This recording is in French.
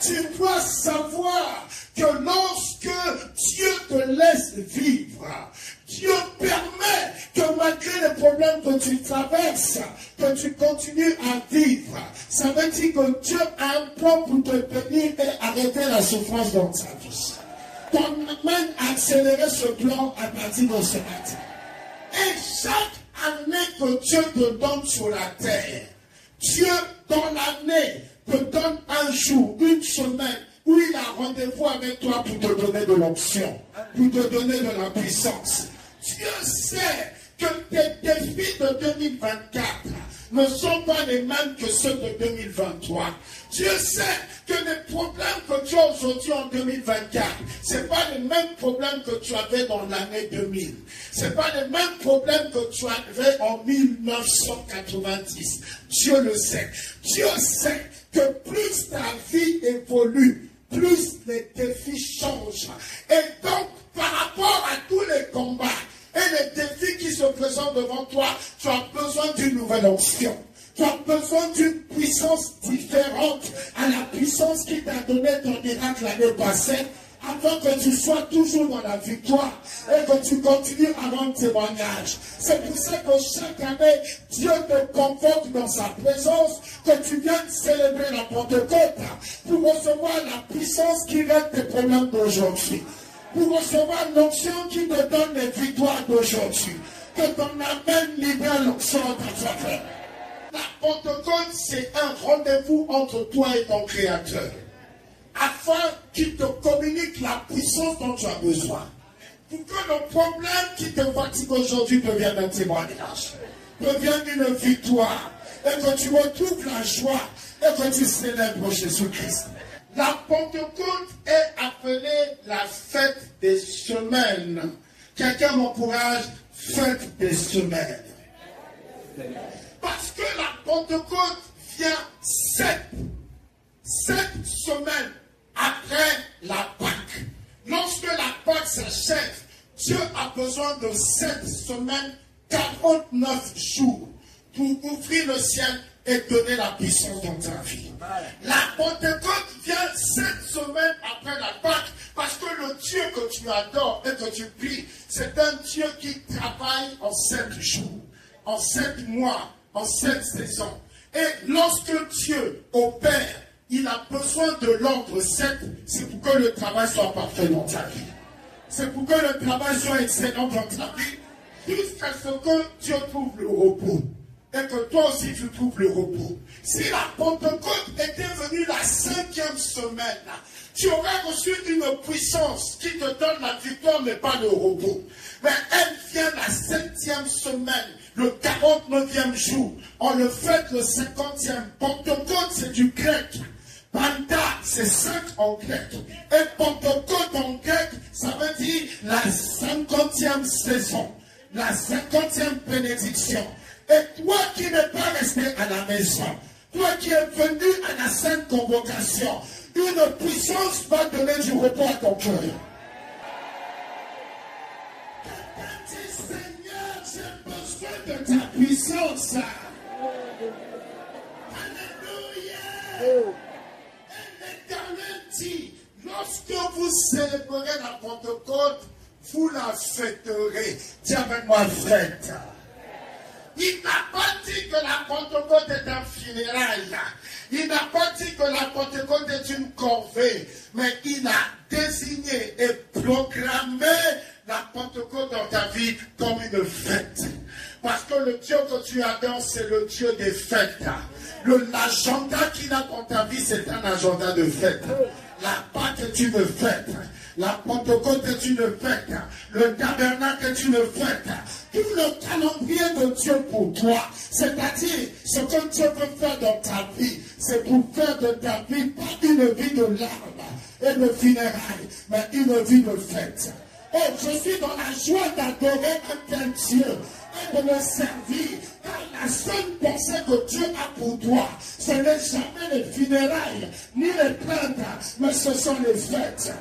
Tu dois savoir que lorsque Dieu te laisse vivre, Dieu permet que malgré les problèmes que tu traverses, que tu continues à vivre. Ça veut dire que Dieu a un plan pour te bénir et arrêter la souffrance dans ta vie. T'emmène à accélérer ce plan à partir de ce matin. Et chaque année que Dieu te donne sur la terre, Dieu dans l'année te donne un jour, une semaine, où il a rendez-vous avec toi pour te donner de l'onction, pour te donner de la puissance. Dieu sait que tes défis de 2024 ne sont pas les mêmes que ceux de 2023. Dieu sait que les problèmes que tu as aujourd'hui en 2024, ce n'est pas les mêmes problèmes que tu avais dans l'année 2000. Ce n'est pas les mêmes problèmes que tu avais en 1990. Dieu le sait. Dieu sait que plus ta vie évolue, plus les défis changent. Et donc, par rapport à tous les combats et les défis qui se présentent devant toi, tu as besoin d'une nouvelle onction. Tu as besoin d'une puissance différente à la puissance qui t'a donné ton miracle l'année passée, afin que tu sois toujours dans la victoire et que tu continues à rendre témoignage. C'est pour ça que chaque année, Dieu te convoque dans sa présence, que tu viennes célébrer la Pentecôte pour recevoir la puissance qui règle tes problèmes d'aujourd'hui, pour recevoir l'onction qui te donne les victoires d'aujourd'hui, que ton amène libère l'onction dans ta faveur. La Pentecôte, c'est un rendez-vous entre toi et ton Créateur, afin qu'il te communique la puissance dont tu as besoin. Pour que le problème qui te fatigue aujourd'hui devienne un témoignage, devienne une victoire, et que tu retrouves la joie, et que tu célèbres Jésus-Christ. La Pentecôte est appelée la fête des semaines. Quelqu'un m'encourage, fête des semaines. Parce que la Pentecôte vient 7 semaines après la Pâque. Lorsque la Pâque s'achève, Dieu a besoin de 7 semaines, 49 jours pour ouvrir le ciel et donner la puissance dans ta vie. La Pentecôte vient 7 semaines après la Pâque, parce que le Dieu que tu adores et que tu pries, c'est un Dieu qui travaille en 7 jours, en 7 mois, en 7 saisons. Et lorsque Dieu opère, il a besoin de l'ordre 7, c'est pour que le travail soit parfait dans ta vie. C'est pour que le travail soit excellent dans ta vie, jusqu'à ce que Dieu trouve le repos. Et que toi aussi tu trouves le repos. Si la Pentecôte était venue la 5e semaine, tu aurais reçu une puissance qui te donne la victoire mais pas le repos. Mais elle vient la 7e semaine, le 49e jour. On le fête le 50e. Pentecôte, c'est du grec. Panta, c'est 5 en grec. Et Pentecôte en grec, ça veut dire la 50e saison, la 50e bénédiction. Et toi qui n'es pas resté à la maison, toi qui es venu à la sainte convocation, une puissance va donner du repos à ton cœur. Seigneur, j'ai besoin de ta puissance. Alléluia. L'Éternel dit, lorsque vous célébrerez la Pentecôte, vous la fêterez. Dis avec moi, fête. Il n'a pas dit que la Pentecôte est un funérail. Il n'a pas dit que la Pentecôte est une corvée. Mais il a désigné et programmé la Pentecôte dans ta vie comme une fête. Parce que le Dieu que tu adores, c'est le Dieu des fêtes. L'agenda qu'il a dans ta vie, c'est un agenda de fête. La Pâque est une fête. La Pentecôte est une fête. Le tabernacle est une fête. Tout le calendrier de Dieu pour toi, c'est-à-dire ce que Dieu veut faire dans ta vie, c'est pour faire de ta vie pas une vie de larmes et de funérailles, mais une vie de fête. Et je suis dans la joie d'adorer un tel Dieu et de le servir. Car la seule pensée que Dieu a pour toi, ce n'est jamais les funérailles, ni les plaintes, mais ce sont les fêtes.